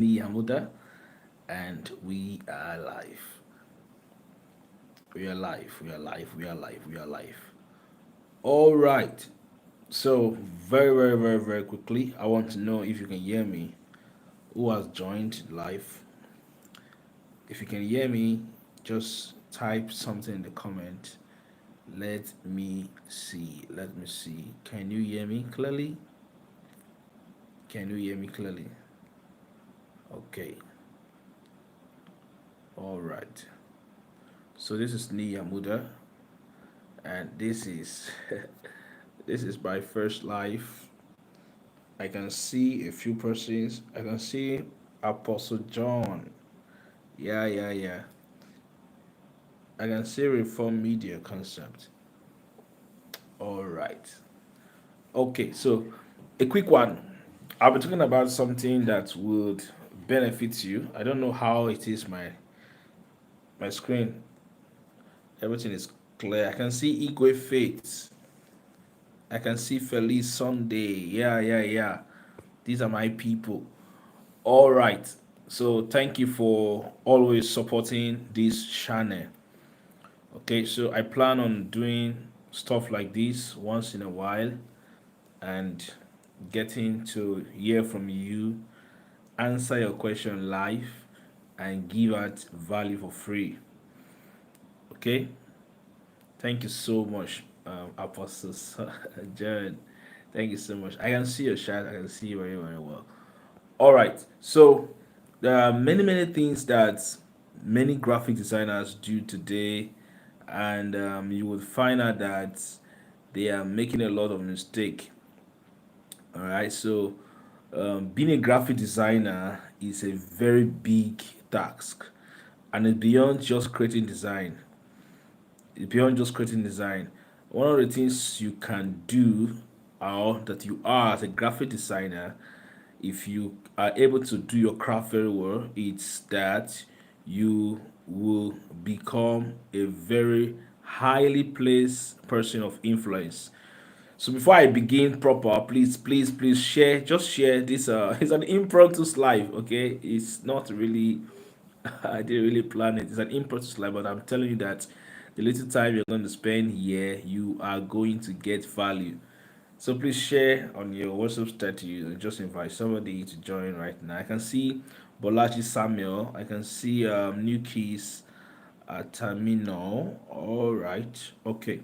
Niyi and we are live. We are live. We are live. We are live. We are live. All right. So very quickly, I want to know if you can hear me. Who has joined live? If you can hear me, just type something in the comment. Let me see. Let me see. Can you hear me clearly? Can you hear me clearly? Okay. All right. So this is Niyi, and this is this is my first live. I can see a few persons. I can see Apostle John. Yeah. I can see Reform Media Concept. All right. Okay, so a quick one. I'll be talking about something that would benefit you. I don't know how it is my screen. Everything is clear. I can see Igwe Faith. I can see Felice Sunday. Yeah. These are my people. All right. So thank you for always supporting this channel. Okay, so I plan on doing stuff like this once in a while and getting to hear from you, answer your question live, and give out value for free. Okay, thank you so much, Apostle Jared. Thank you so much. I can see your chat. I can see you very well. All right. So there are many things that many graphic designers do today, and you will find out that they are making a lot of mistake. All right. So being a graphic designer is a very big task, and it's beyond just creating design. It's beyond just creating design. One of the things you can do, or that you are as a graphic designer, if you are able to do your craft very well, it's that you will become a very highly placed person of influence. So before I begin proper, please share, just share this. It's an impromptu live, okay? It's not really, I didn't really plan it. It's an impromptu live, but I'm telling you that the little time you're going to spend here, you are going to get value. So please share on your WhatsApp status and just invite somebody to join right now. I can see Bolaji Samuel. I can see New Keys Tamino. All right. Okay.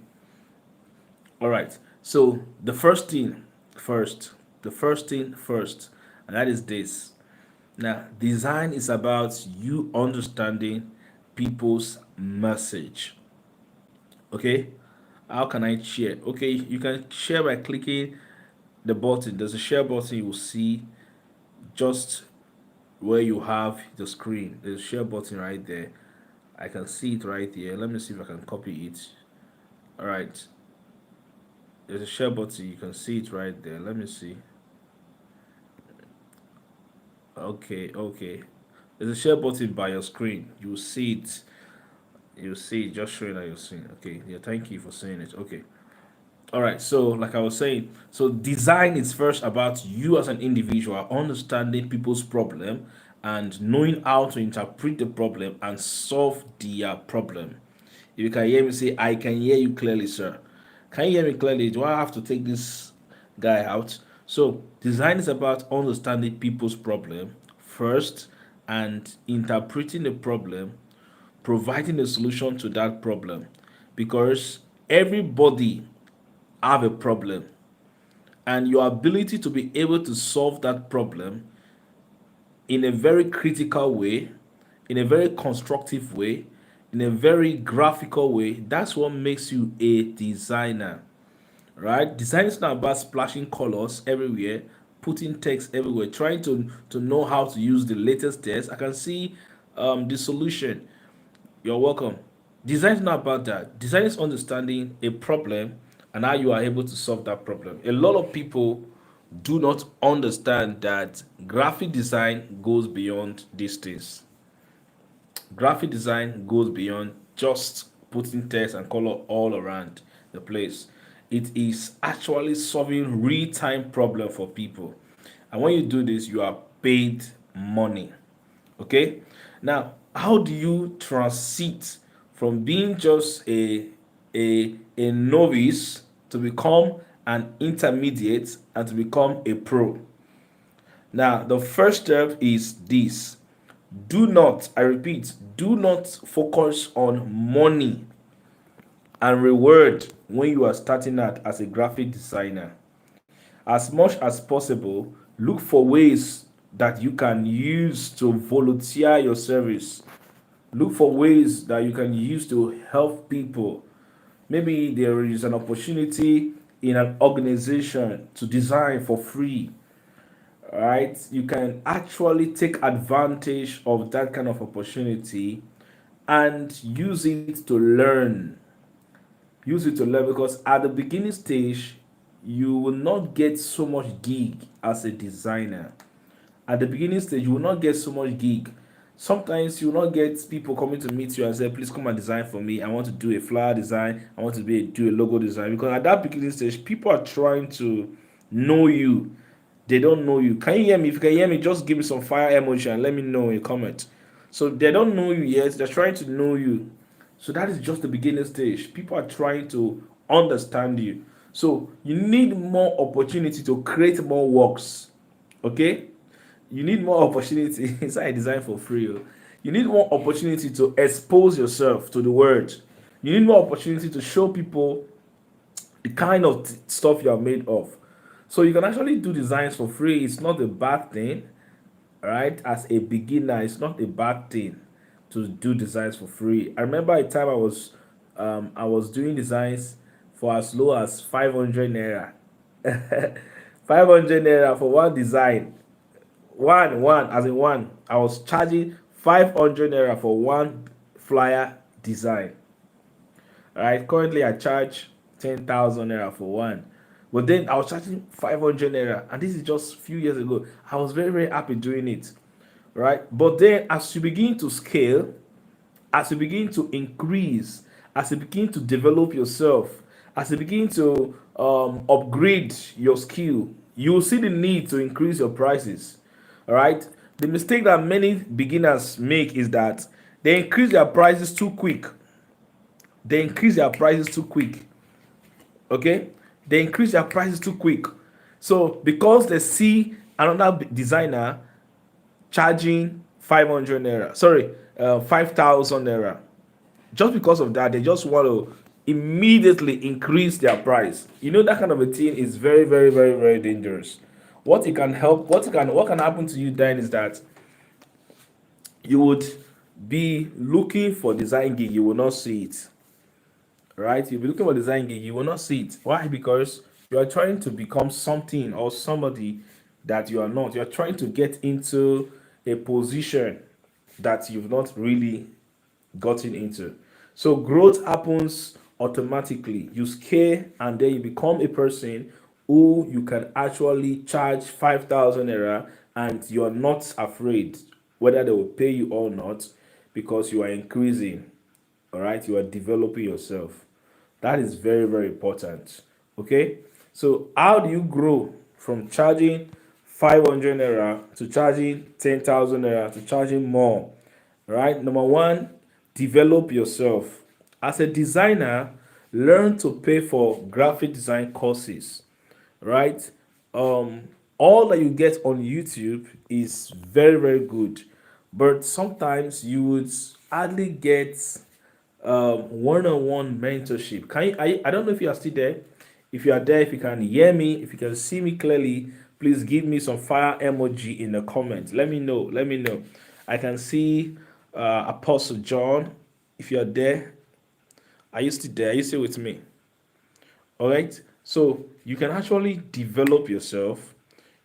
All right. So the first thing first, and that is this. Now, design is about you understanding people's message. Okay. How can I share? Okay, you can share by clicking the button. There's a share button you will see just where you have the screen. There's a share button right there. I can see it right there. Let me see if I can copy it. All right. There's a share button. You can see it right there. Let me see. Okay. There's a share button by your screen. You'll see it. You'll see it just showing that you're seeing. Okay. Yeah. Thank you for saying it. Okay. All right. So, like I was saying, so design is first about you as an individual understanding people's problem and knowing how to interpret the problem and solve their problem. If you can hear me, say, I can hear you clearly, sir. Can you hear me clearly? Do I have to take this guy out? So, design is about understanding people's problem first and interpreting the problem, providing a solution to that problem, because everybody have a problem, and your ability to be able to solve that problem in a very critical way, in a very constructive way, in a very graphical way, that's what makes you a designer. Right? Design is not about splashing colors everywhere, putting text everywhere, trying to know how to use the latest text. I can see the solution. You're welcome. Design is not about that. Design is understanding a problem and how you are able to solve that problem. A lot of people do not understand that graphic design goes beyond these things. Graphic design goes beyond just putting text and color all around the place. It is actually solving real-time problem for people. And when you do this, you are paid money. Okay, now how do you transit from being just a novice to become an intermediate and to become a pro? Now the first step is this: do not, I repeat, do not focus on money and reward when you are starting out as a graphic designer. As much as possible, look for ways that you can use to volunteer your service. Look for ways that you can use to help people. Maybe there is an opportunity in an organization to design for free. Right? You can actually take advantage of that kind of opportunity and use it to learn. Use it to learn, because at the beginning stage, you will not get so much gig as a designer. At the beginning stage, you will not get so much gig. Sometimes you will not get people coming to meet you and say, please come and design for me. I want to do a flyer design. I want to do a logo design. Because at that beginning stage, people are trying to know you. They don't know you. Can you hear me? If you can hear me, just give me some fire emoji and let me know in a comment. So they don't know you yet. They're trying to know you. So that is just the beginning stage. People are trying to understand you. So you need more opportunity to create more works. Okay? You need more opportunity. Inside design for free. Oh. You need more opportunity to expose yourself to the world. You need more opportunity to show people the kind of stuff you are made of. So you can actually do designs for free. It's not a bad thing, right? As a beginner, it's not a bad thing to do designs for free. I remember a time I was doing designs for as low as 500 naira. 500 naira for one design. One as in one. I was charging 500 naira for one flyer design. Right? Currently, I charge 10,000 naira for one. But then I was charging 500 naira, and this is just a few years ago. I was very, very happy doing it. Right? But then, as you begin to scale, as you begin to increase, as you begin to develop yourself, as you begin to upgrade your skill, you will see the need to increase your prices. All right. The mistake that many beginners make is that they increase their prices too quick. They increase their prices too quick. Okay, they increase their prices too quick. So because they see another designer charging 500 naira, sorry, 5,000 naira, just because of that, they just want to immediately increase their price. You know, that kind of a thing is very, very, very, very dangerous. What can happen to you then is that you would be looking for design gig, you will not see it. Right? You'll be looking for design gig, you will not see it. Why? Because you are trying to become something or somebody that you are not. You're trying to get into a position that you've not really gotten into. So growth happens automatically. You scale and then you become a person who you can actually charge 5,000 naira and you are not afraid whether they will pay you or not, because you are increasing. All right, you are developing yourself. That is very, very important. Okay, so how do you grow from charging 500 naira to charging 10,000 naira to charging more? Right, number one, develop yourself as a designer. Learn to pay for graphic design courses. Right, all that you get on YouTube is very, very good, but sometimes you would hardly get one-on-one mentorship. Can you, I don't know if you are still there. If you are there, if you can hear me, if you can see me clearly, please give me some fire emoji in the comments. Let me know. Let me know. I can see Apostle John. If you are there, are you still there? Are you still with me? All right. So you can actually develop yourself.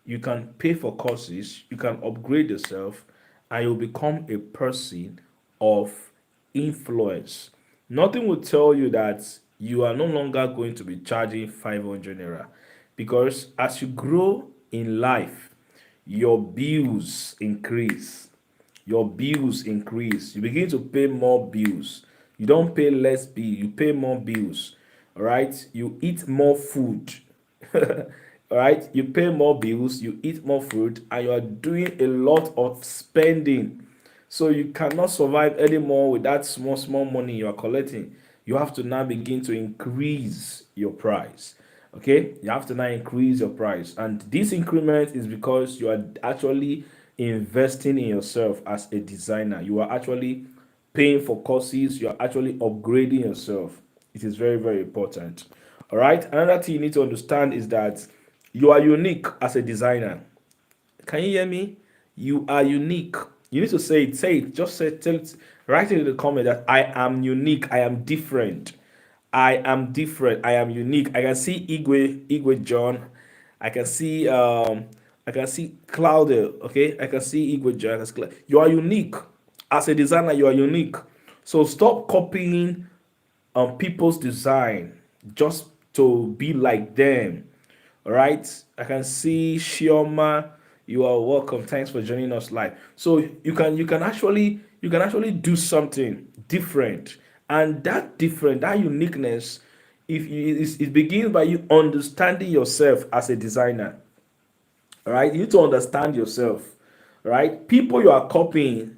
You can pay for courses. You can upgrade yourself, and you'll become a person of influence. Nothing will tell you that you are no longer going to be charging 500 naira, because as you grow in life, your bills increase. Your bills increase. You begin to pay more bills. You don't pay less bill, you pay more bills. All right, you eat more food. All right, you pay more bills, you eat more food, and you are doing a lot of spending. So you cannot survive anymore with that small, small money you are collecting. You have to now begin to increase your price. Okay, you have to now increase your price, and this increment is because you are actually investing in yourself as a designer. You are actually paying for courses, you are actually upgrading yourself. It is very, very important. All right, another thing you need to understand is that you are unique as a designer. Can you hear me? You are unique. You need to say it, just say, tell it, write it in the comment that I am unique, I am different. I am different, I am unique. I can see Igwe John. I can see Claudia, okay? I can see Igwe John. You are unique. As a designer, you are unique. So stop copying people's design just to be like them. All right. I can see Shioma. You are welcome. Thanks for joining us live. So you can actually do something different, and that different, that uniqueness, if you, it begins by you understanding yourself as a designer. All right, you need to understand yourself. All right, people you are copying,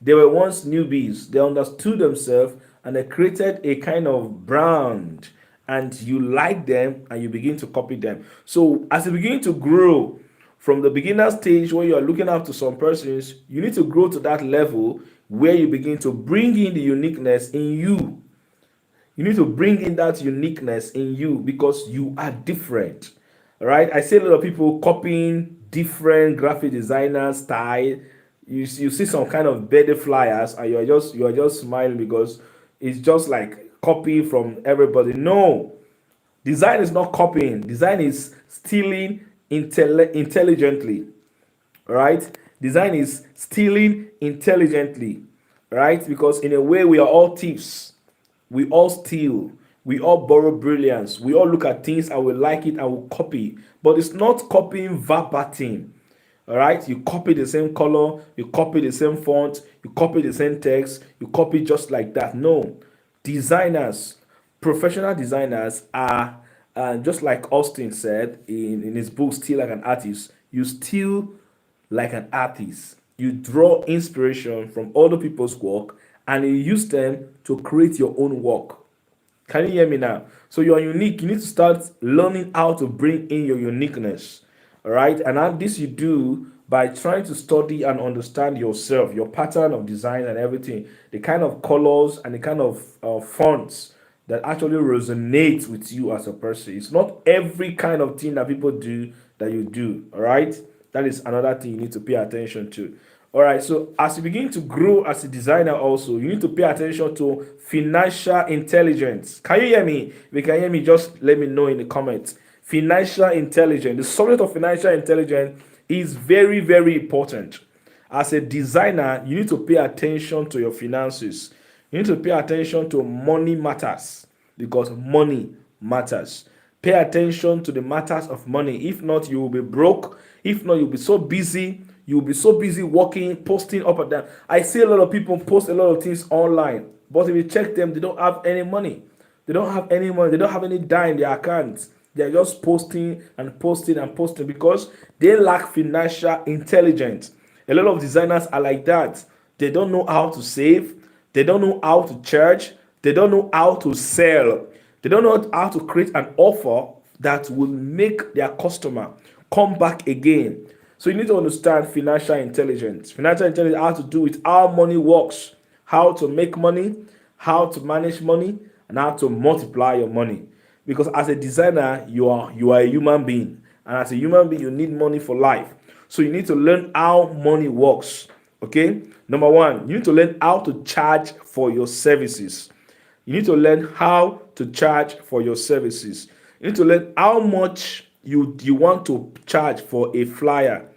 they were once newbies. They understood themselves and they created a kind of brand, and you like them and you begin to copy them. So as you begin to grow from the beginner stage where you are looking up to some persons, you need to grow to that level where you begin to bring in the uniqueness in you. You need to bring in that uniqueness in you because you are different. All right. I see a lot of people copying different graphic designer style. You see some kind of birthday flyers and you are just smiling because it's just like copy from everybody. No, design is not copying. Design is stealing intelligently. Right? Design is stealing intelligently, right? Because in a way, we are all thieves. We all steal. We all borrow brilliance. We all look at things and we like it and we copy. But it's not copying verbatim. All right, you copy the same color, you copy the same font, you copy the same text, you copy just like that. No, designers, professional designers are just like Austin said in his book, Steal Like an Artist. You steal like an artist. You draw inspiration from other people's work and you use them to create your own work. Can you hear me now? So you are unique. You need to start learning how to bring in your uniqueness. All right. And this you do by trying to study and understand yourself, your pattern of design and everything, the kind of colors and the kind of fonts that actually resonate with you as a person. It's not every kind of thing that people do that you do. All right. That is another thing you need to pay attention to. All right, so as you begin to grow as a designer, also, you need to pay attention to financial intelligence. Can you hear me? If you can hear me, just let me know in the comments. Financial intelligence. The subject of financial intelligence is very, very important. As a designer, you need to pay attention to your finances. You need to pay attention to money matters because money matters. Pay attention to the matters of money. If not, you will be broke. If not, you'll be so busy. You'll be so busy working, posting up and down. I see a lot of people post a lot of things online, but if you check them, they don't have any money. They don't have any money. They don't have any dime in their accounts. They're just posting and posting and posting because they lack financial intelligence. A lot of designers are like that. They don't know how to save. They don't know how to charge. They don't know how to sell. They don't know how to create an offer that will make their customer come back again. So you need to understand financial intelligence. Financial intelligence has to do with how money works, how to make money, how to manage money, and how to multiply your money. Because as a designer, you are a human being, and as a human being, you need money for life. So you need to learn how money works. Okay. Number one, you need to learn how to charge for your services. You need to learn how to charge for your services. You need to learn how much you want to charge for a flyer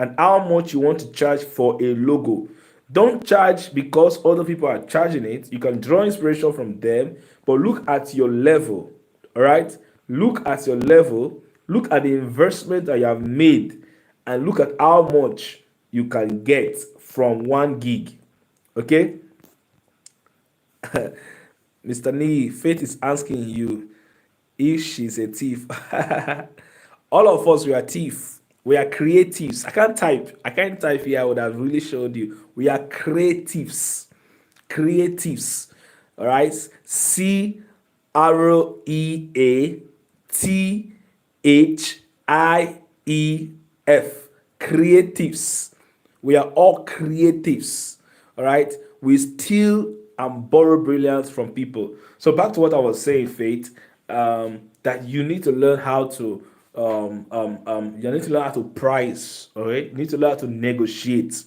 and how much you want to charge for a logo. Don't charge because other people are charging it. You can draw inspiration from them, but look at your level. All right? Look at your level. Look at the investment that you have made and look at how much you can get from one gig. Okay? Mr. Niyi, Faith is asking you if she's a thief. All of us, we are thief. We are creatives. I can't type. I can't type here. I would have really showed you. We are creatives. Creatives. All right. Creatief. Creatives. We are all creatives. All right. We steal and borrow brilliance from people. So back to what I was saying, Faith, that you need to learn how to you need to learn how to price. All right. You need to learn how to negotiate.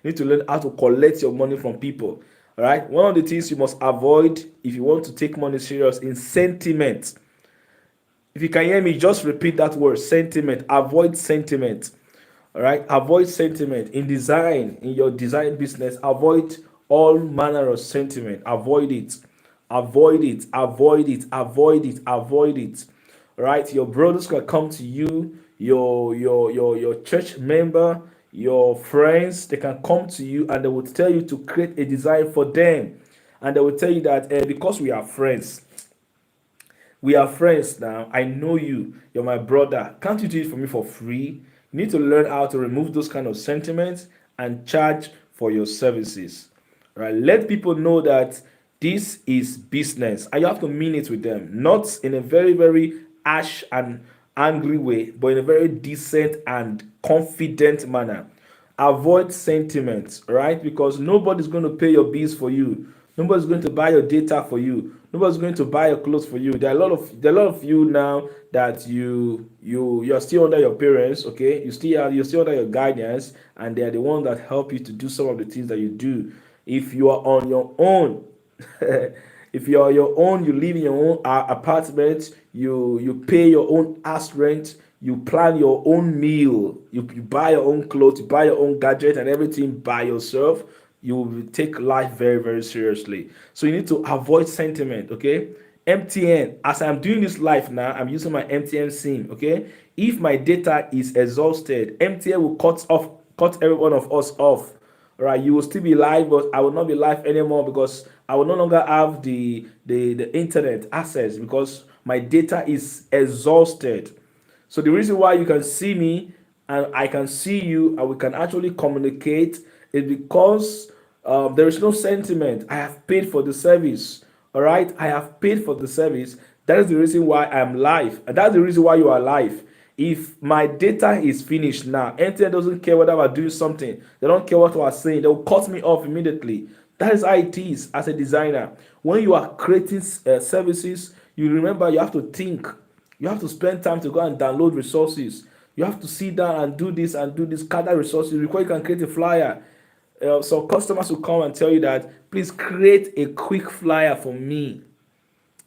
You need to learn how to collect your money from people. All right. One of the things you must avoid if you want to take money serious in sentiment. If you can hear me, just repeat that word, sentiment. Avoid sentiment. All right. Avoid sentiment in design, in your design business. Avoid all manner of sentiment. Avoid it. Avoid it. Avoid it. Avoid it. Avoid it. All right. Your brothers can come to you, your church member, your friends, they can come to you and they will tell you to create a design for them. And they will tell you that because we are friends now. I know you. You're my brother. Can't you do it for me for free? You need to learn how to remove those kind of sentiments and charge for your services. Right? Let people know that this is business and you have to mean it with them, not in a very, very harsh and angry way, but in a very decent and confident manner. Avoid sentiments, right? Because nobody's going to pay your bills for you. Nobody's going to buy your data for you. Nobody's going to buy your clothes for you. There are a lot of you now that you're still under your parents, okay? You're still under your guidance, and they are the ones that help you to do some of the things that you do. If you are on your own, if you are your own, you live in your own apartment, you pay your own house rent, you plan your own meal, you buy your own clothes, you buy your own gadget and everything by yourself, you will take life very, very seriously. So you need to avoid sentiment, okay? MTN, as I'm doing this live now, I'm using my MTN SIM, okay? If my data is exhausted, MTN will cut every one of us off. All right, you will still be live, but I will not be live anymore because I will no longer have the internet access because my data is exhausted. So the reason why you can see me and I can see you and we can actually communicate is because there is no sentiment. I have paid for the service. All right, I have paid for the service. That is the reason why I'm live, and that's the reason why you are live. If my data is finished now, MTN doesn't care whether I do something. They don't care what I was saying. They will cut me off immediately. That is how it is as a designer. When you are creating services, you remember you have to think. You have to spend time to go and download resources. You have to sit down and do this, gather resources before you can create a flyer. So customers will come and tell you that, please create a quick flyer for me.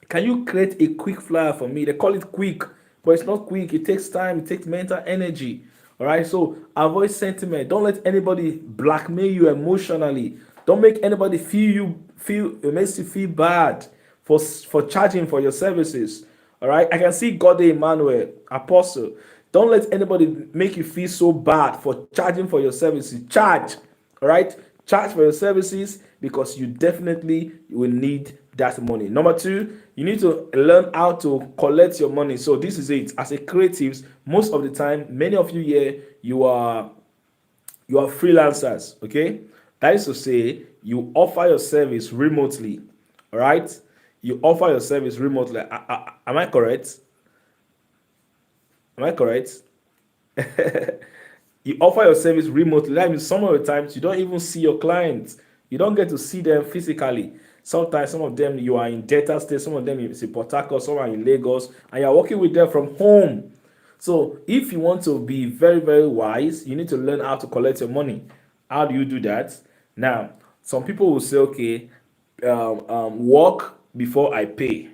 Can you create a quick flyer for me? They call it quick, but it's not quick. It takes time, it takes mental energy. All right. So avoid sentiment. Don't let anybody blackmail you emotionally. Don't make anybody it makes you feel bad for charging for your services. All right. I can see God Emmanuel, Apostle. Don't let anybody make you feel so bad for charging for your services. Charge. All right. Charge for your services because you definitely will need that money. Number two, you need to learn how to collect your money. So this is it. As a creatives, most of the time, many of you here, you are freelancers. Okay, that is to say, you offer your service remotely. All right, you offer your service remotely. Am I correct? Am I correct? You offer your service remotely. That means some of the times you don't even see your clients. You don't get to see them physically. Sometimes some of them you are in Delta State, some of them is in Port Harcourt, some are in Lagos, and you're working with them from home. So if you want to be very, very wise, you need to learn how to collect your money. How do you do that? Now, some people will say, okay, work before I pay.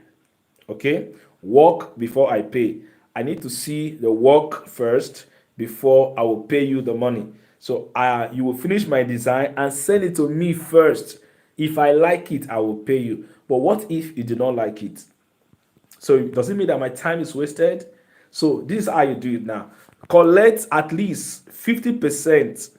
Okay, work before I pay. I need to see the work first before I will pay you the money. So you will finish my design and send it to me first. If I like it, I will pay you. But what if you do not like it? So does it mean that my time is wasted? So this is how you do it now. Collect at least 50%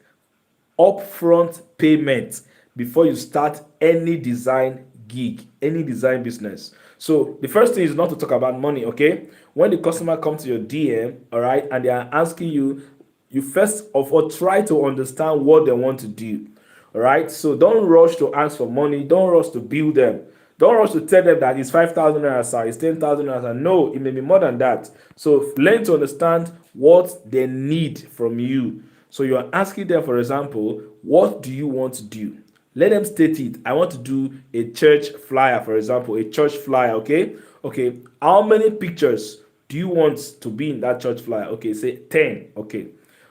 upfront payment before you start any design gig, any design business. So the first thing is not to talk about money, okay? when the customer comes to your DM, all right, and they are asking you, you first of all try to understand what they want to do. All right. So don't rush to ask for money. Don't rush to bill them. Don't rush to tell them that it's 5,000 naira, sir. It's 10,000 naira, sir. No, it may be more than that. So learn to understand what they need from you. So you are asking them, for example, what do you want to do? Let them state it. I want to do a church flyer, for example, a church flyer. Okay. Okay. How many pictures do you want to be in that church flyer? Okay. Say 10. Okay.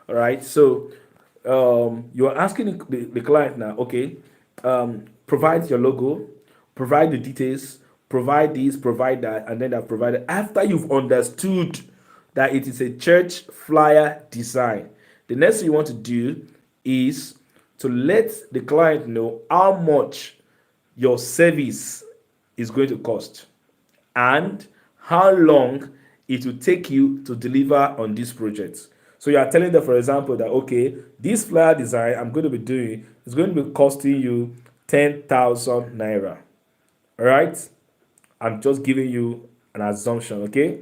All right. So you're asking the client now, okay, provide your logo, provide the details, provide this, provide that, and then that provided after you've understood that it is a church flyer design. The next thing you want to do is to let the client know how much your service is going to cost and how long it will take you to deliver on this project. So you are telling them, for example, that okay, this flyer design I'm going to be doing is going to be costing you 10,000 naira. All right, I'm just giving you an assumption, okay?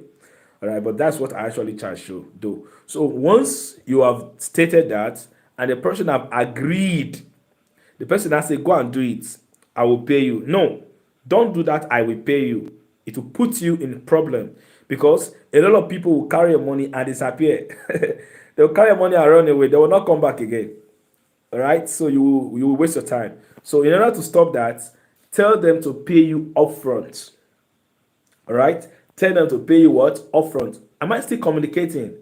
All right, but that's what I actually charge to do. So once you have stated that and the person have agreed, the person has said, go and do it, I will pay you. No, don't do that, I will pay you. It will put you in problem because a lot of people will carry your money and disappear. They will carry your money and run away. They will not come back again. All right, so you will waste your time. So in order to stop that, tell them to pay you upfront. All right, tell them to pay you what upfront. Am I still communicating?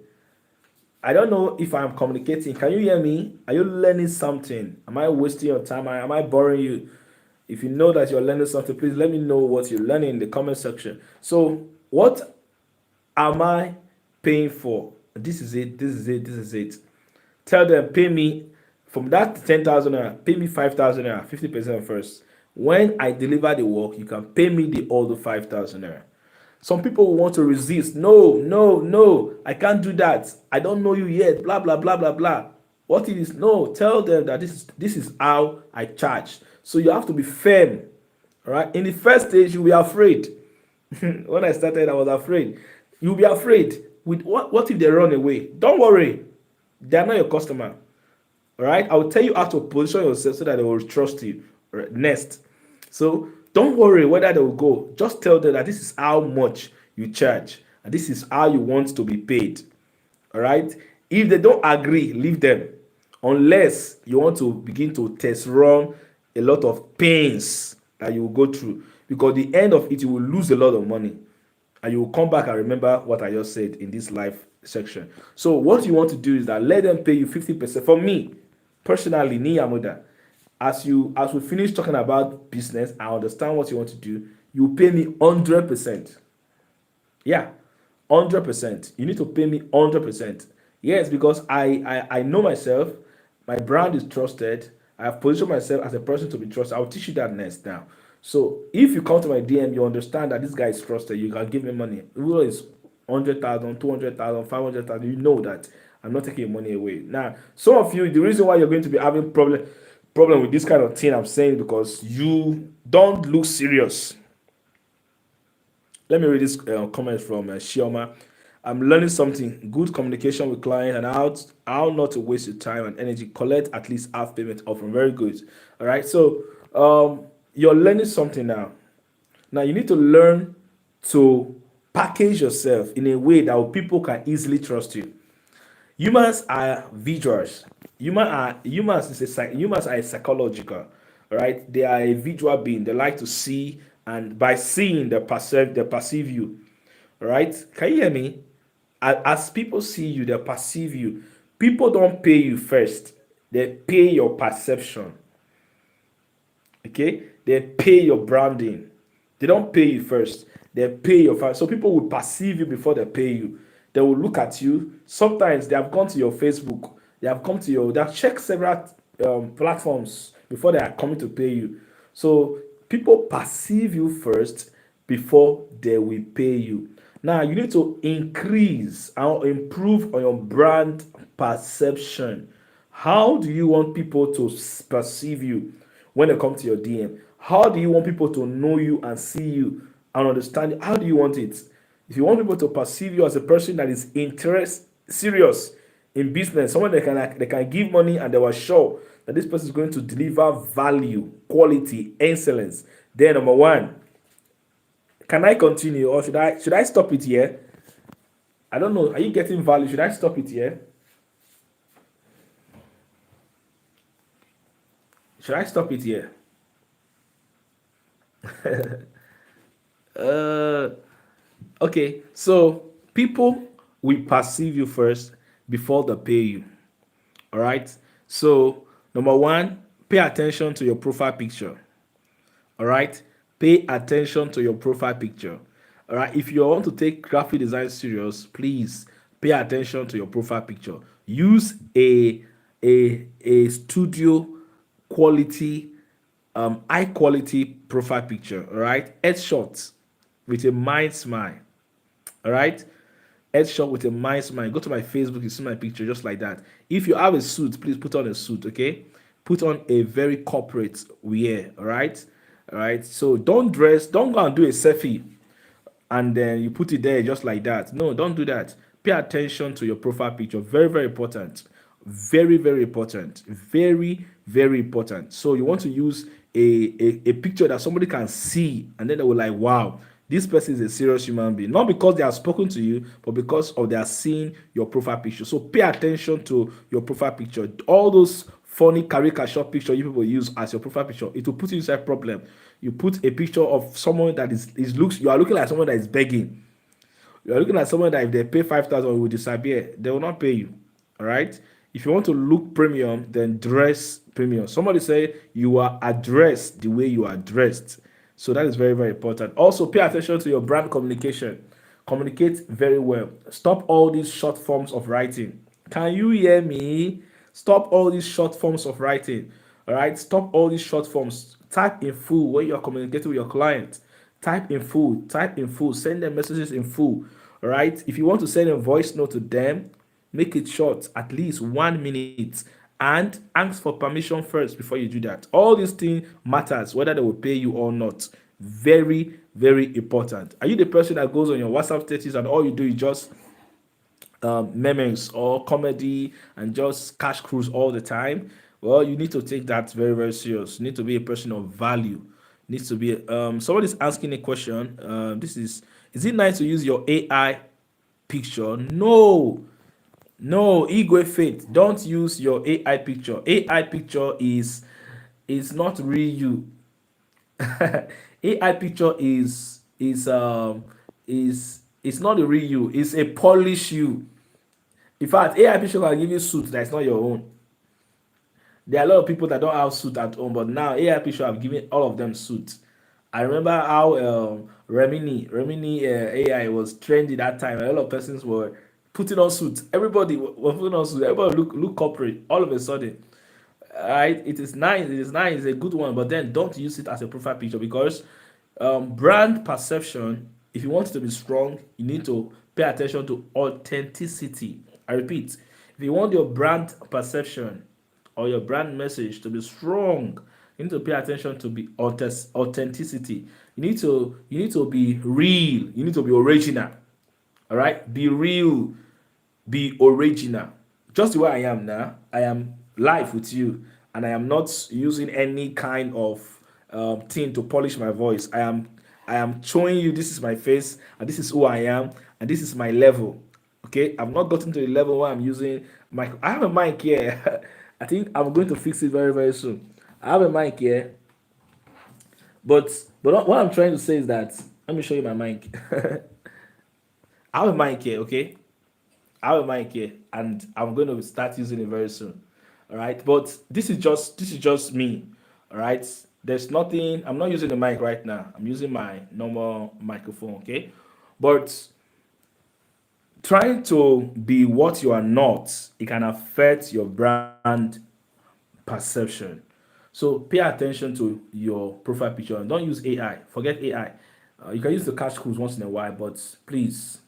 I don't know if I'm communicating. Can you hear me? Are you learning something? Am I wasting your time? Am I boring you? If you know that you're learning something, please let me know what you're learning in the comment section. So, what am I paying for? This is it. This is it. This is it. Tell them, pay me from that 10,000 naira, pay me 5,000 naira, 50% first. When I deliver the work, you can pay me the other 5,000 naira. Some people want to resist. No, no, no, I can't do that. I don't know you yet. Blah, blah, blah, blah, blah. What it is, no, tell them that this is how I charge. So you have to be firm. All right. In the first stage, you'll be afraid. When I started, I was afraid. You'll be afraid. With what if they run away? Don't worry. They're not your customer. All right. I will tell you how to position yourself so that they will trust you. Right. Next. So don't worry whether they will go. Just tell them that this is how much you charge and this is how you want to be paid. All right. If they don't agree, leave them. Unless you want to begin to test run a lot of pains that you will go through. Because the end of it, you will lose a lot of money. And you will come back and remember what I just said in this live section. So what you want to do is that let them pay you 50%. For me, personally, Niyi, as we finish talking about business, I understand what you want to do. You pay me 100%. Yeah, 100%. You need to pay me 100%. Yes, because I know myself. My brand is trusted. I have positioned myself as a person to be trusted. I'll teach you that next now. So if you come to my DM, you understand that this guy is trusted. You can give me money. Even though it's 100,000, 200,000, 500,000, you know that I'm not taking your money away. Now, some of you, the reason why you're going to be having problem with this kind of thing I'm saying because you don't look serious. Let me read this comment from Shioma. I'm learning something. Good communication with clients and how not to waste your time and energy. Collect at least half payment offering. Very good. All right. So you're learning something now. Now you need to learn to package yourself in a way that people can easily trust you. Humans are visuals. Humans are psychological, right? They are a visual being. They like to see, and by seeing, they perceive you, right? Can you hear me? As people see you, they perceive you. People don't pay you first; they pay your perception. Okay, they pay your branding. They don't pay you first. They pay your first. So people will perceive you before they pay you. They will look at you. Sometimes they have gone to your Facebook. They have checked several platforms before they are coming to pay you. So people perceive you first before they will pay you. Now you need to increase or improve on your brand perception. How do you want people to perceive you when they come to your DM? How do you want people to know you and see you and understand you? How do you want it? If you want people to perceive you as a person that is serious in business, someone that can give money and they were sure that this person is going to deliver value, quality, excellence, then number one, can I continue or should I stop it here? I don't know. Are you getting value? Should I stop it here? Should I stop it here? uh okay. So people will perceive you first before they pay you. All right. So number one, pay attention to your profile picture. All right. Pay attention to your profile picture. All right. If you want to take graphic design serious, please pay attention to your profile picture. Use a studio quality, high quality profile picture. All right. Headshots with a mind smile. All right. Headshot with a mind smile. Go to my Facebook, you see my picture just like that. If you have a suit, please put on a suit, okay? Put on a very corporate wear, all right? All right. So don't go and do a selfie and then you put it there just like that. No, don't do that. Pay attention to your profile picture. Very, very important. Very, very important. Very, very important. So you want to use a picture that somebody can see and then they will like, wow, this person is a serious human being. Not because they have spoken to you, but because of they are seeing your profile picture. So pay attention to your profile picture. All those funny caricature picture you people use as your profile picture, it will put you inside problem. You put a picture of someone that is looks you are looking like someone that is begging. You are looking at someone that if they pay 5,000 will disappear. They will not pay you. All right. If you want to look premium, then dress premium. Somebody say you are addressed the way you are dressed. So that is very, very important. Also, pay attention to your brand communication. Communicate very well. Stop all these short forms of writing. Can you hear me? Stop all these short forms of writing. All right. Stop all these short forms. Type in full when you're communicating with your client. Type in full. Type in full. Send them messages in full. All right. If you want to send a voice note to them, make it short, at least 1 minute, and ask for permission first before you do that. All these things matters whether they will pay you or not. Very, very important. Are you the person that goes on your WhatsApp status and all you do is just memes or comedy and just cash cruise all the time? Well, you need to take that very, very serious. You need to be a person of value. Needs to be somebody's asking a question. This is it nice to use your AI picture? No, no, Igwe Faith, don't use your AI picture. AI picture is not real you. AI picture is not a real you. It's a polish you. In fact, AI picture can give you suit that's not your own. There are a lot of people that don't have suit at home, but now AI picture have given all of them suit. I remember how Remini AI was trendy that time. A lot of persons were putting on suits. Everybody was putting on suits. Everybody look corporate. All of a sudden, right? It is nice. It is nice. It's a good one. But then don't use it as a profile picture because brand perception. If you want it to be strong, you need to pay attention to authenticity. I repeat, if you want your brand perception or your brand message to be strong, you need to pay attention to be authenticity. You need to be real. You need to be original. All right, be real, be original. Just the way I am now, I am live with you, and I am not using any kind of thing to polish my voice. I am showing you this is my face, and this is who I am, and this is my level. Okay, I've not gotten to the level where I'm using my. I have a mic here. I think I'm going to fix it very, very soon. I have a mic here, but what I'm trying to say is that let me show you my mic. I have a mic here, okay? I have a mic here, and I'm going to start using it very soon. All right, but this is just me. All right, there's nothing. I'm not using the mic right now. I'm using my normal microphone, okay? But trying to be what you are not, it can affect your brand perception. So pay attention to your profile picture and don't use AI. Forget AI. You can use the cash cruise once in a while, but please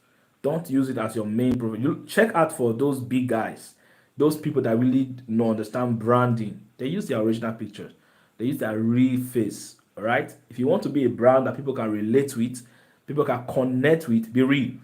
don't use it as your main profile. You check out for those big guys, those people that really know understand branding. They use their original pictures. They use their real face. All right. If you want to be a brand that people can relate with, people can connect with. Be real.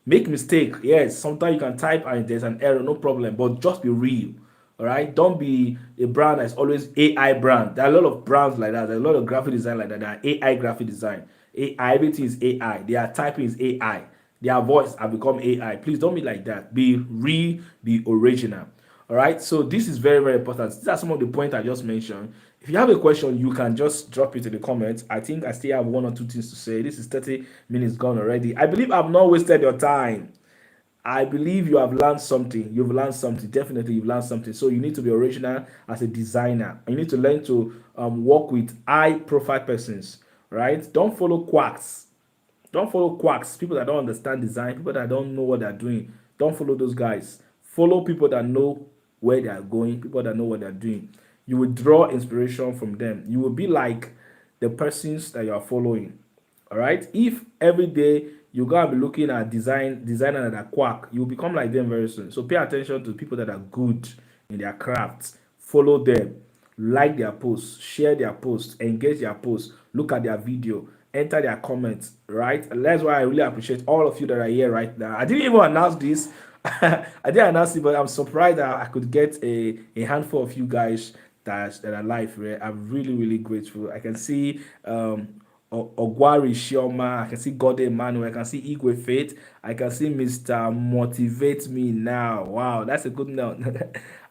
Make mistake, yes, sometimes you can type and there's an error, no problem, but just be real. All right, don't be a brand that's always AI brand. There are a lot of brands like that. There are a lot of graphic design like that. There are AI graphic design. AI, everything is AI. Their typing is AI. Their voice have become AI. Please don't be like that. Be real, be original. All right, so this is very, very important. These are some of the points I just mentioned. If you have a question, you can just drop it in the comments. I think I still have one or two things to say. This is 30 minutes gone already. I believe I've not wasted your time. I believe you have learned something. You've learned something. Definitely, you've learned something. So you need to be original as a designer. You need to learn to work with high-profile persons. Right? Don't follow quacks. Don't follow quacks. People that don't understand design. People that don't know what they're doing. Don't follow those guys. Follow people that know where they are going. People that know what they're doing. You will draw inspiration from them. You will be like the persons that you are following. All right. If every day you gotta be looking at designer that are quack, you'll become like them very soon. So pay attention to people that are good in their crafts. Follow them, like their posts, share their posts, engage their posts, look at their video, enter their comments. Right. And that's why I really appreciate all of you that are here right now. I didn't even announce this. I didn't announce it, but I'm surprised that I could get a handful of you guys that are live. Right? I'm really, really grateful. I can see Ogwari Shioma, I can see God Emmanuel, I can see Igwe Faith, I can see Mr. Motivate Me Now. Wow, that's a good note.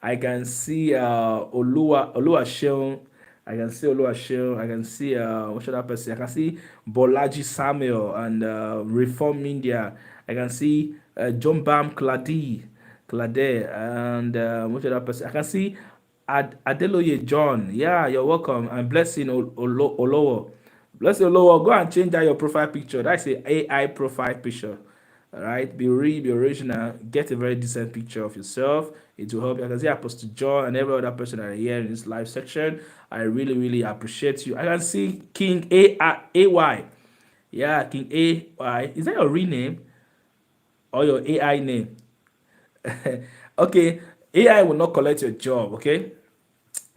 I can see Olua Sheon, I can see Olua Sheon, I can see what should I person? I can see Bolaji Samuel and Reform India. I can see John Bam Clade, and what should I person? I can see Adeloye John. Yeah, you're welcome. And Blessing Olowo. Let's say lower, go and change that your profile picture. That's a AI profile picture. All right, be real, be original, get a very decent picture of yourself. It will help you. I can see Apostle John and every other person that are here in this live section. I really, really appreciate you. I can see King AY. Yeah, King AY. Is that your real name or your AI name? Okay, AI will not collect your job, okay?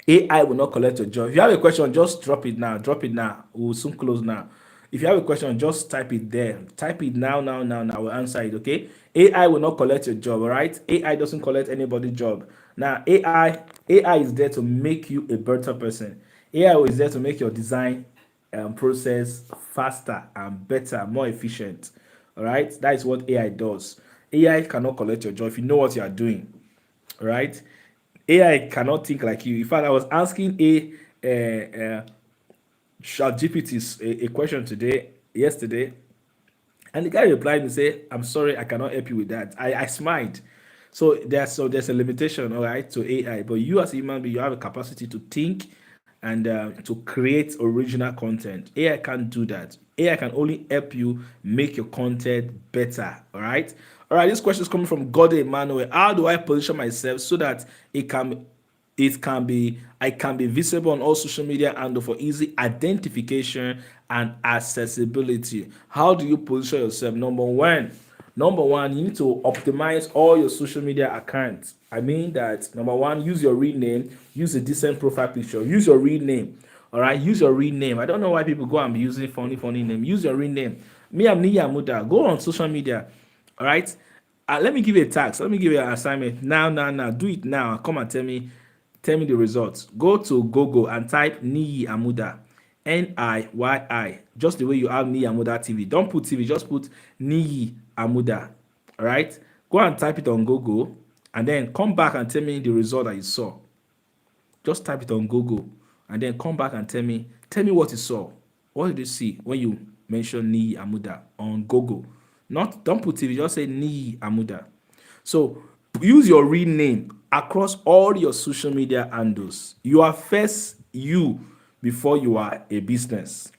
AI will not collect your job. If you have a question, just drop it now. Drop it now. We'll soon close now. If you have a question, just type it there. Type it now, now, now, now. We'll answer it, okay? AI will not collect your job, all right? AI doesn't collect anybody's job. Now, AI is there to make you a better person. AI is there to make your design process faster and better, more efficient. All right? That is what AI does. AI cannot collect your job if you know what you are doing, right? AI cannot think like you. In fact, I was asking ChatGPT a question yesterday, and the guy replied and say, "I'm sorry, I cannot help you with that." I smiled. So there's a limitation, all right, to AI. But you as a human being, you have a capacity to think and to create original content. AI can't do that. AI can only help you make your content better. All right. All right. This question is coming from God Emmanuel. How do I position myself so that I can be visible on all social media and for easy identification and accessibility? How do you position yourself? Number one, you need to optimize all your social media accounts. I mean that number one, use your real name, use a decent profile picture, use your real name. All right, use your real name. I don't know why people go and be using funny name. Use your real name. Me, I'm Niyi Amuda. Go on social media. All right. Let me give you a task. Let me give you an assignment. Now. Do it now. Come and tell me the results. Go to Google and type Niyi Amuda. Niyi. Just the way you have Niyi Amuda TV. Don't put TV, just put Niyi Amuda. All right. Go and type it on Google and then come back and tell me the result that you saw. Just type it on Google and then come back and tell me what you saw. What did you see when you mention Niyi Amuda on Google? Not don't put TV, just say Niyi Amuda. So use your real name across all your social media handles. You are first you before you are a business.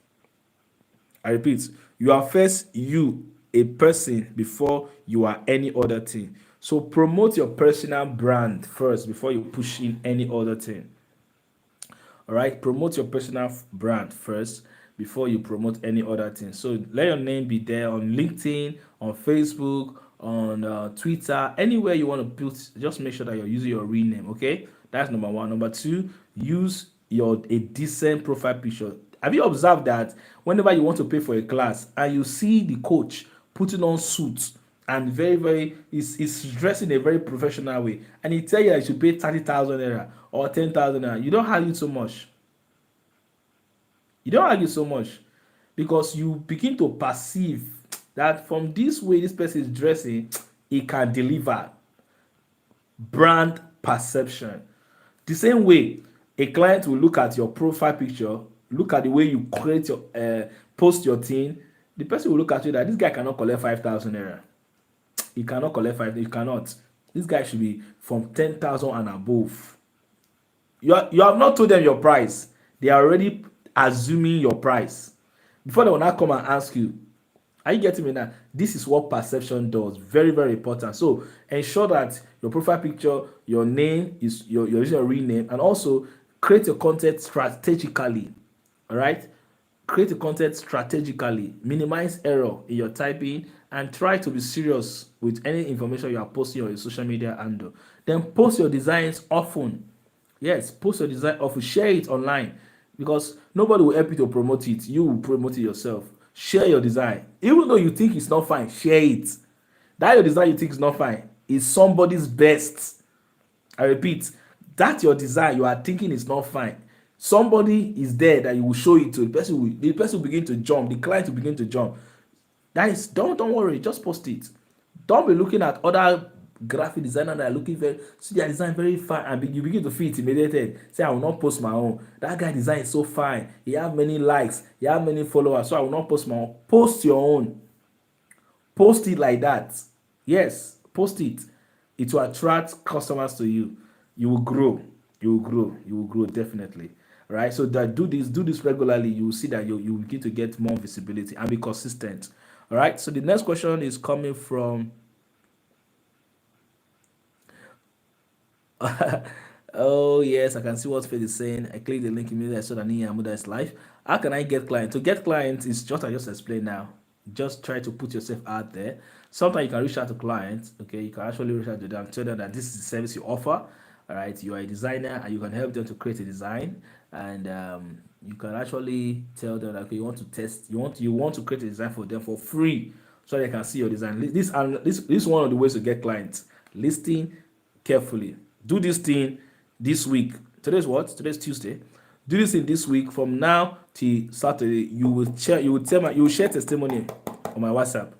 I repeat, you are first you, a person, before you are any other thing. So promote your personal brand first before you push in any other thing. All right, promote your personal brand first before you promote any other thing. So let your name be there on LinkedIn, on Facebook, on Twitter, anywhere you want to put. Just make sure that you're using your real name. Okay, that's number one. Number two, use a decent profile picture. Have you observed that whenever you want to pay for a class and you see the coach putting on suits and is dressed in a very professional way, and he tell you that you should pay 30,000 naira or 10,000 naira, you don't argue so much. You don't argue so much because you begin to perceive that from this way this person is dressing, he can deliver brand perception. The same way a client will look at your profile picture, look at the way you create your post your thing, the person will look at you that this guy cannot collect 5,000 naira. He cannot collect five. He cannot. This guy should be from 10,000 and above. You have not told them your price. They are already assuming your price before they will not come and ask you. Are you getting me now? This is what perception does. Very, very important. So ensure that your profile picture, your name is your real name, and also create your content strategically. All right. Create your content strategically. Minimize error in your typing and try to be serious with any information you are posting on your social media handle. Then post your designs often. Yes, post your design often. Share it online because nobody will help you to promote it. You will promote it yourself. Share your design. Even though you think it's not fine, share it. That your design you think is not fine is somebody's best. I repeat, that your design you are thinking is not fine. Somebody is there that you will show it to. The person will begin to jump. The client will begin to jump. That is, don't worry, just post it. Don't be looking at other graphic designer that are looking very, see their design very fine, and you begin to feel intimidated. Say, I will not post my own. That guy design is so fine. He have many likes, he have many followers, so I will not post my own. Post your own. Post it like that. Yes, post it. It will attract customers to you. You will grow. You will grow. You will grow definitely. Right. So that do this regularly. You will see that you will begin to get more visibility and be consistent. All right. So the next question is coming from oh yes, I can see what Faith is saying. I click the link immediately. I saw that Niyi Amuda is live. How can I get clients? To get clients is just I just explained now. Just try to put yourself out there. Sometimes you can reach out to clients. Okay, you can actually reach out to them, tell them that this is the service you offer. All right, you are a designer and you can help them to create a design, and you can actually tell them that okay, you want to test, you want to create a design for them for free, so they can see your design. This is one of the ways to get clients. Listing carefully. Do this thing this week. Today's what? Today's Tuesday. Do this thing this week. From now till Saturday, you will share. You will share testimony on my WhatsApp.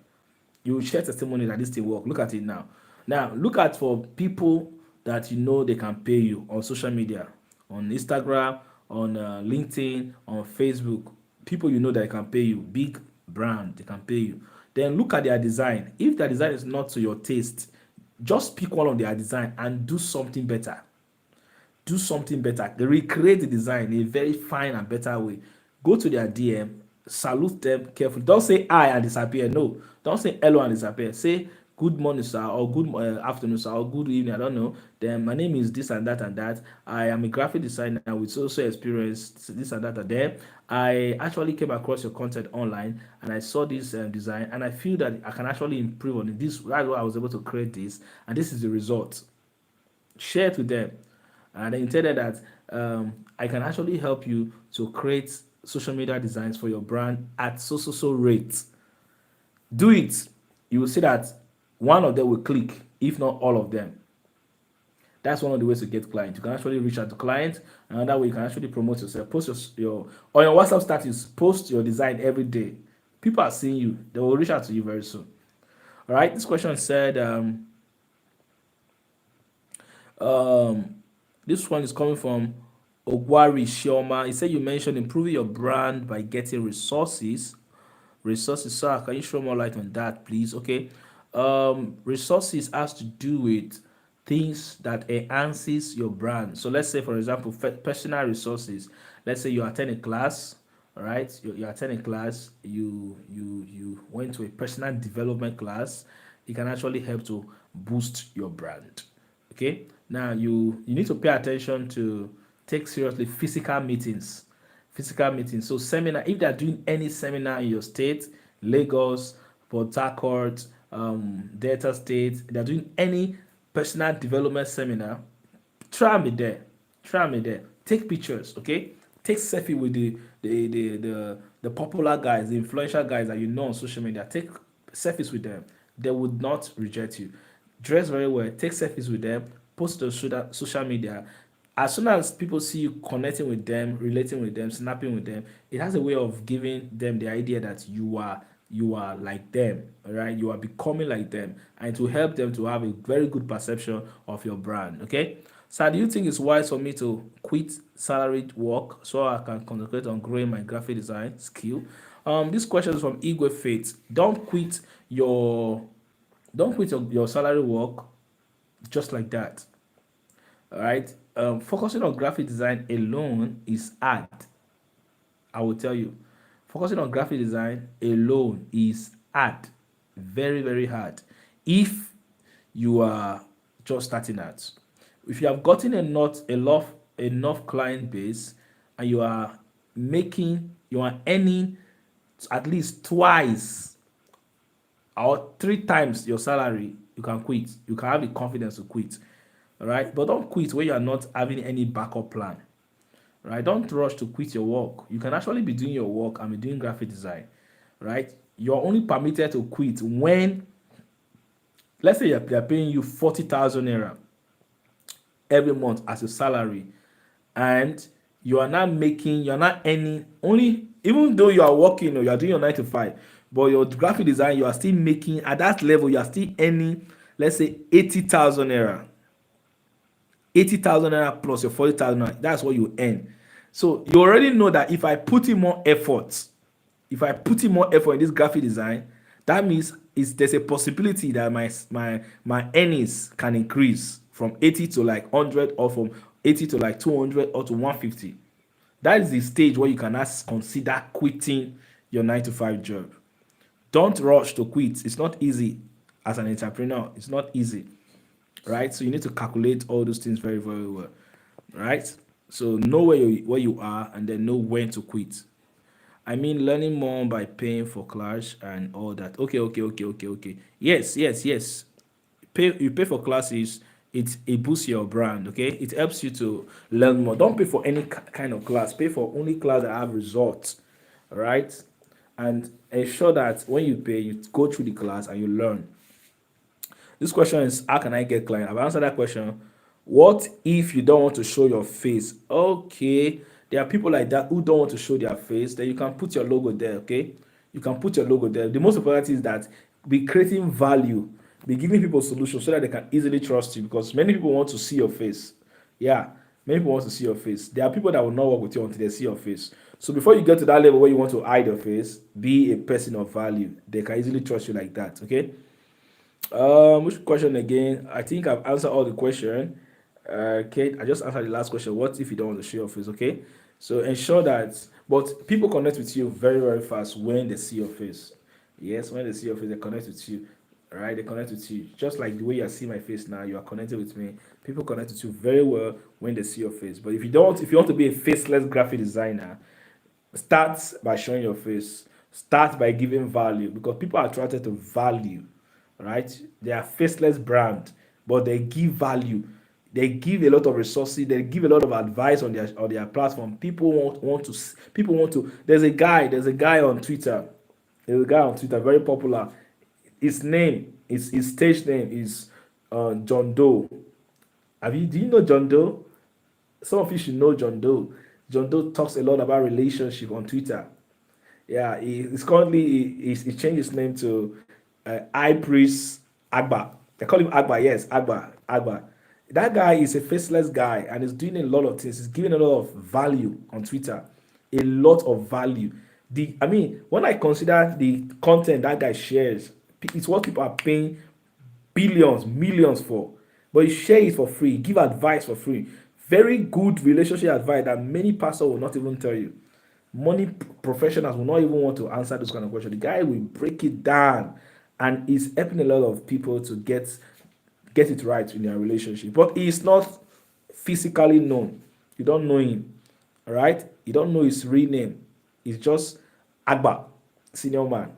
You will share testimony that this thing work. Look at it now. Now look at for people that you know they can pay you on social media, on Instagram, on LinkedIn, on Facebook. People you know that can pay you. Big brand, they can pay you. Then look at their design. If their design is not to your taste, just pick one of their design and do something better. Do something better. They recreate the design in a very fine and better way. Go to their DM, salute them carefully. Don't say hi and disappear. No, don't say hello and disappear. Say good morning, sir, or good afternoon, sir, or good evening. I don't know. Then my name is this and that and that. I am a graphic designer with also experience this and that and then I actually came across your content online and I saw this design and I feel that I can actually improve on it. This that's why I was able to create this, and this is the result. Share it with them, and then tell them that I can actually help you to create social media designs for your brand at so rate. Do it. You will see that one of them will click, if not all of them. That's one of the ways to get clients. You can actually reach out to clients. Another way you can actually promote yourself. Post your on your WhatsApp status. Post your design every day. People are seeing you. They will reach out to you very soon. All right. This question said. This one is coming from Ogwari Shioma. He said you mentioned improving your brand by getting resources. Resources, sir. Can you show more light on that, please? Okay. Resources has to do with things that enhances your brand. So let's say, for example, personal resources. Let's say you attend a class. All right, you attend a class. You went to a personal development class. It can actually help to boost your brand. Okay. Now you need to pay attention to take seriously physical meetings. Physical meetings. So seminar, if they're doing any seminar in your state, Lagos, Port Harcourt, Delta State, they're doing any personal development seminar, try me there. Try me there. Take pictures, okay? Take selfie with the popular guys, the influential guys that you know on social media. Take selfies with them. They would not reject you. Dress very well. Take selfies with them. Post on social media. As soon as people see you connecting with them, relating with them, snapping with them, it has a way of giving them the idea that you are like them, all right? You are becoming like them, and to help them to have a very good perception of your brand. Okay. So do you think it's wise for me to quit salaried work so I can concentrate on growing my graphic design skill? This question is from Igwe Faith. Your don't quit your salary work just like that. All right. Focusing on graphic design alone is hard. I will tell you. Focusing on graphic design alone is hard. Very, very hard. If you are just starting out. If you have gotten enough client base and you are earning at least twice or three times your salary, you can quit. You can have the confidence to quit. All right. But don't quit when you are not having any backup plan. Right? Don't rush to quit your work. You can actually be doing your work and be doing graphic design. Right? You're only permitted to quit when, let's say they're paying you 40,000 naira every month as a salary, and you're not earning only, even though you are working or you are doing your 9 to 5, but your graphic design, you are still making at that level, you are still earning, let's say 80,000 naira. 80,000 naira plus your 40,000 naira, that's what you earn. So you already know that if I put in more effort in this graphic design, that means there's a possibility that my earnings can increase from 80 to like 100, or from 80 to like 200 or to 150. That is the stage where you can consider quitting your 9 to 5 job. Don't rush to quit. It's not easy as an entrepreneur. It's not easy, right? So you need to calculate all those things very, very well, right? So know where you are, and then know when to quit. I mean, learning more by paying for class and all that. Okay, okay, okay, okay, okay. Yes, yes, yes. You pay for classes. It boosts your brand. Okay, it helps you to learn more. Don't pay for any kind of class. Pay for only class that have results. All right, and ensure that when you pay, you go through the class and you learn. This question is, how can I get client? I've answered that question. What if you don't want to show your face? Okay, there are people like that who don't want to show their face. Then you can put your logo there. Okay, you can put your logo there. The most important thing is that be creating value, be giving people solutions so that they can easily trust you, because many people want to see your face. Yeah, many people want to see your face. There are people that will not work with you until they see your face. So before you get to that level where you want to hide your face, be a person of value. They can easily trust you like that. Okay. Which question again? I think I've answered all the question. Kate, I just answered the last question. What if you don't want to show your face? Okay, so ensure that. But people connect with you very, very fast when they see your face. Yes, when they see your face, they connect with you. Right? They connect with you just like the way you see my face now. You are connected with me. People connect with you very well when they see your face. But if you want to be a faceless graphic designer, start by showing your face. Start by giving value, because people are attracted to value, right? They are faceless brand, but they give value. They give a lot of resources. They give a lot of advice on their platform. People want to. There's a guy on Twitter. There's a guy on Twitter very popular. His stage name is John Doe. Do you know John Doe? Some of you should know John Doe. John Doe talks a lot about relationship on Twitter. Yeah, he's currently he changed his name to High Priest Agba. They call him Agba. Yes, Agba. Agba. That guy is a faceless guy and is doing a lot of things. He's giving a lot of value on Twitter. A lot of value. When I consider the content that guy shares, it's what people are paying billions, millions for. But you share it for free, give advice for free. Very good relationship advice that many pastors will not even tell you. Money professionals will not even want to answer this kind of question. The guy will break it down, and is helping a lot of people to get it right in their relationship. But he is not physically known. You don't know him. All right? You don't know his real name. It's just Agba, senior man.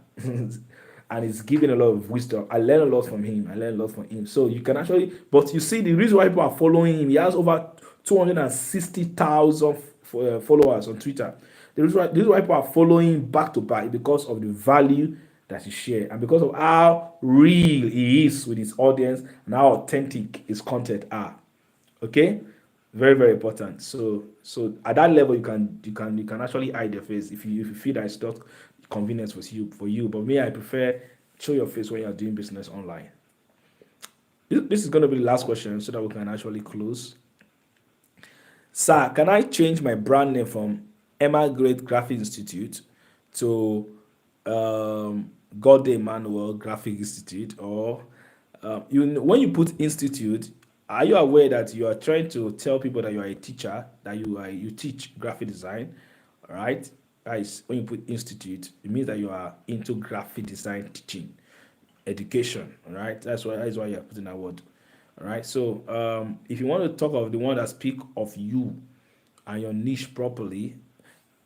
And he's giving a lot of wisdom. I learn a lot from him. So you can actually, but you see, the reason why people are following him, he has over 260,000 followers on Twitter. The reason why people are following back to back is because of the value that he share and because of how real he is with his audience and how authentic his content are. Okay, very very important. So at that level you can actually hide your face if you feel that it's not convenient for you. But me, I prefer show your face when you're doing business online. This is going to be the last question so that we can actually close. Sir, can I change my brand name from Emma Great Graphic Institute to God Emmanuel Graphic Institute? Or when you put institute, are you aware that you are trying to tell people that you are a teacher, that you teach graphic design, right? Guys, when you put institute, it means that you are into graphic design teaching, education, all right? That's why you're putting that word. All right. So if you want to talk of the one that speak of you and your niche properly,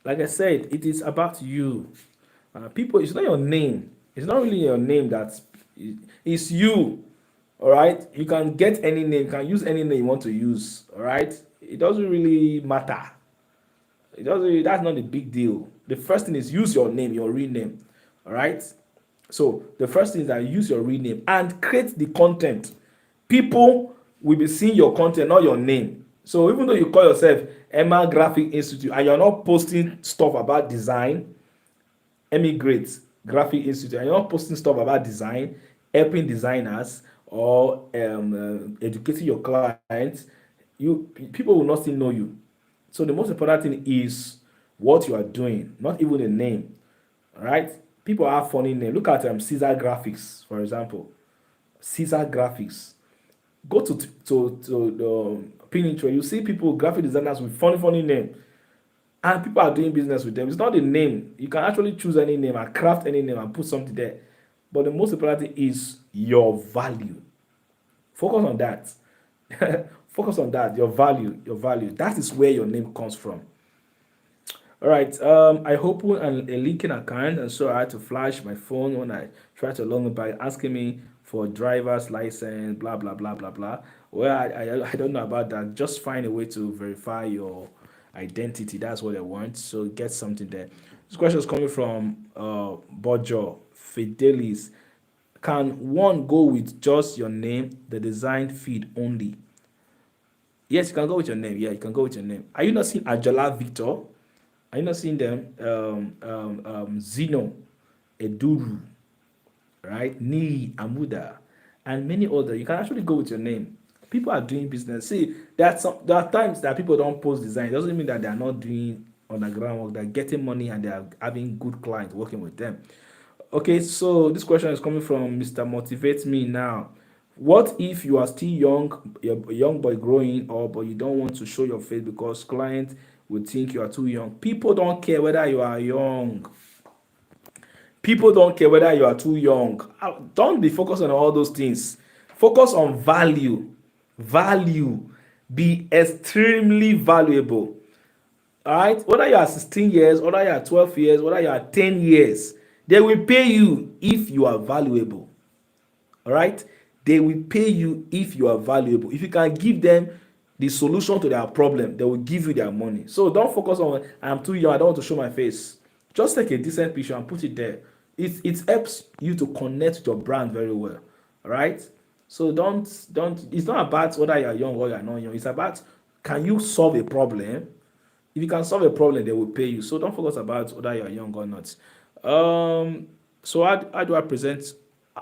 like I said, it is about you. People, it's not your name. It's not really your name it's you. All right. You can get any name. You can use any name you want to use. All right. It doesn't really matter. It doesn't. That's not a big deal. The first thing is use your name, your real name. All right. So the first thing is that use your real name and create the content. People will be seeing your content, not your name. So even though you call yourself Emma Graphic Institute and you're not posting stuff about design, Emigrate Graphic Institute, and you're not posting stuff about design, helping designers or educating your clients, people will not still know you. So the most important thing is what you are doing, not even a name. All right? People have funny names. Look at Caesar Graphics, for example. Caesar Graphics. Go to the Pinterest. You see people, graphic designers with funny name, and people are doing business with them. It's not a name. You can actually choose any name and craft any name and put something there. But the most important thing is your value. Focus on that. Focus on that. Your value. Your value. That is where your name comes from. All right. I opened a linking account, and so I had to flash my phone when I tried to log in by asking me for driver's license, blah blah blah blah blah. Well, I don't know about that. Just find a way to verify your identity. That's what I want. So get something there. This question is coming from Bojo Fidelis. Can one go with just your name, the design feed only? Yes, you can go with your name. Yeah, you can go with your name. Are you not seeing Ajola Victor? Are you not seeing them? Zeno, Eduru, right? Niyi, Amuda, and many other. You can actually go with your name. People are doing business. See, there are times that people don't post design. It doesn't mean that they are not doing underground work. They're getting money and they are having good clients working with them. Okay, so this question is coming from Mr. Motivate Me Now. What if you are still young, a young boy growing up, but you don't want to show your face because clients would think you are too young? People don't care whether you are young. People don't care whether you are too young. Don't be focused on all those things. Focus on value. Value. Be extremely valuable. All right, whether you are 16 years, whether you are 12 years, whether you are 10 years, they will pay you if you are valuable. All right, they will pay you if you are valuable. If you can give them the solution to their problem, they will give you their money. So don't focus on I'm too young, I don't want to show my face. Just take a decent picture and put it there. It helps you to connect with your brand very well. All right, so don't it's not about whether you are young or you are not young. It's about, can you solve a problem? If you can solve a problem, they will pay you. So don't focus about whether you're young or not. So how do I present?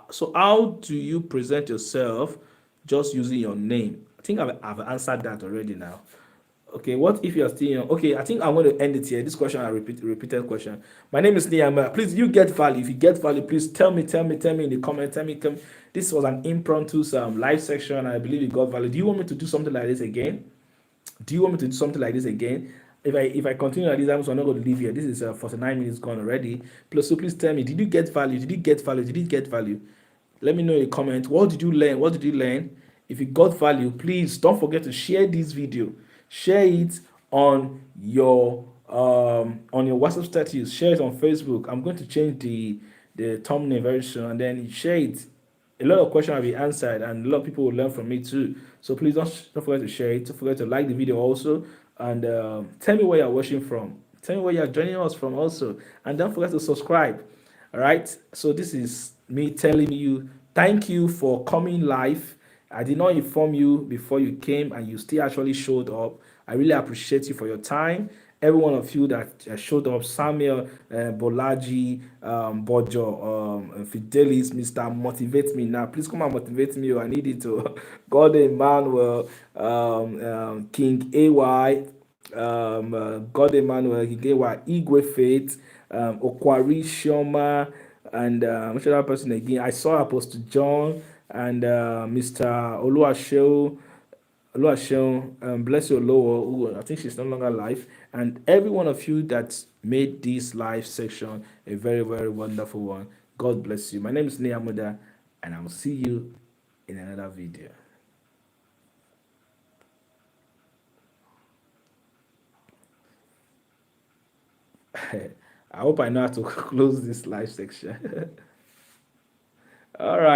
So how do you present yourself just using your name? I think I've answered that already now. Okay, what if you're still young? Okay, I think I'm going to end it here. This question, I repeated question. My name is Niyi. Please, you get value. If you get value, please tell me in the comment. Tell me. This was an impromptu live section. I believe you got value. Do you want me to do something like this again? If I continue like this, I'm not going to leave here. This is 49 minutes gone already. Plus, so please tell me, did you get value? Did you get value? Did you get value? Let me know in the comment. What did you learn? What did you learn? If you got value, please don't forget to share this video. Share it on your WhatsApp status. Share it on Facebook. I'm going to change the thumbnail very soon, and then share it. A lot of questions will be answered, and a lot of people will learn from me too. So please don't forget to share it. Don't forget to like the video also, And tell me where you're watching from. Tell me where you're joining us from also. And don't forget to subscribe. All right. So this is me telling you thank you for coming live. I did not inform you before you came and you still actually showed up. I really appreciate you for your time. Every one of you that showed up, Samuel, Bolaji, Bojo, Fidelis, Mr. Motivate Me now. Please come and motivate me. I need it to. God Emmanuel, King AY, God Emmanuel, King AY, Igwe Faith, Okwari Shoma, and which other person again? I saw Apostle John and Mr. Oluwasheo. Oluwaseun, bless your Lord, who I think she's no longer alive, and every one of you that made this live section a very, very wonderful one. God bless you. My name is Niyi Muda, and I will see you in another video. I hope I know how to close this live section. All right.